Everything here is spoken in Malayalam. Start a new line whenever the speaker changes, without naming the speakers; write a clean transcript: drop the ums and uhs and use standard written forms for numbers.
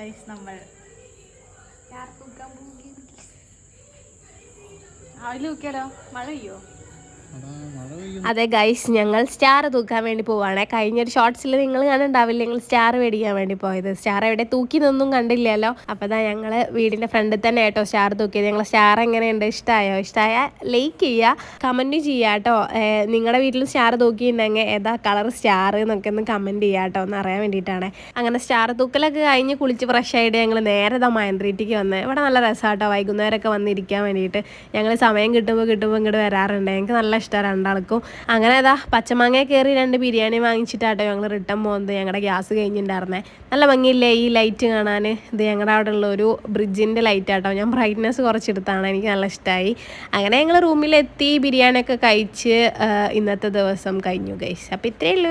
ഗൈസ് നമ്മൾ രാവിലെ നോക്കിയാലോ മഴ പെയ്യോ?
അതെ ഗൈസ്, ഞങ്ങൾ സ്റ്റാർ തൂക്കാൻ വേണ്ടി പോവാണ്. കഴിഞ്ഞൊരു ഷോർട്സിൽ നിങ്ങൾ കണ്ടുണ്ടാവില്ല, ഞങ്ങൾ സ്റ്റാർ മേടിക്കാൻ വേണ്ടി പോയത്. സ്റ്റാർ എവിടെ തൂക്കിന്നൊന്നും കണ്ടില്ലല്ലോ. അപ്പോൾ ഇതാ ഞങ്ങൾ വീടിൻ്റെ ഫ്രണ്ടിൽ തന്നെ കേട്ടോ സ്റ്റാർ തൂക്കിയത്. ഞങ്ങൾ സ്റ്റാർ എങ്ങനെയുണ്ട്, ഇഷ്ടമായോ? ഇഷ്ടമായ ലൈക്ക് ചെയ്യുക, കമൻറ്റ് ചെയ്യുക കേട്ടോ. നിങ്ങളുടെ വീട്ടിൽ സ്റ്റാർ തൂക്കിയിട്ടുണ്ടെങ്കിൽ ഏതാ കളർ സ്റ്റാർ എന്നൊക്കെ ഒന്ന് കമൻറ്റ് ചെയ്യുക കേട്ടോ, ഒന്ന് അറിയാൻ വേണ്ടിയിട്ടാണ്. അങ്ങനെ സ്റ്റാർ തൂക്കലൊക്കെ കഴിഞ്ഞ് കുളിച്ച് ഫ്രഷ് ആയിട്ട് ഞങ്ങൾ നേരെ മൈൻട്രീറ്റിക്ക് വന്ന്. ഇവിടെ നല്ല രസമാട്ടോ വൈകുന്നേരമൊക്കെ വന്നിരിക്കാൻ വേണ്ടിയിട്ട്. ഞങ്ങൾ സമയം കിട്ടുമ്പോൾ ഇങ്ങോട്ട് വരാറുണ്ട്. എനിക്ക് നല്ല ഇഷ്ടമാണ് രണ്ടാൾക്കും. അങ്ങനെ അതാ പച്ചമാങ്ങ കയറി 2 ബിരിയാണി വാങ്ങിച്ചിട്ടാട്ടോ ഞങ്ങൾ റിട്ടേൺ പോകുന്നത്. ഞങ്ങളുടെ ഗ്യാസ് കഴിഞ്ഞിട്ടുണ്ടായിരുന്നേ. നല്ല ഭംഗിയില്ലേ ഈ ലൈറ്റ് കാണാൻ? ഇത് ഞങ്ങളുടെ അവിടെ ഉള്ള ഒരു ബ്രിഡ്ജിൻ്റെ ലൈറ്റ് ആട്ടോ. ഞാൻ ബ്രൈറ്റ്നെസ് കുറച്ചെടുത്താണ്, എനിക്ക് നല്ല ഇഷ്ടമായി. അങ്ങനെ ഞങ്ങൾ റൂമിലെത്തി ബിരിയാണിയൊക്കെ കഴിച്ച് ഇന്നത്തെ ദിവസം കഴിഞ്ഞു ഗൈസ്. അപ്പോൾ ഇത്രയേ ഉള്ളൂ.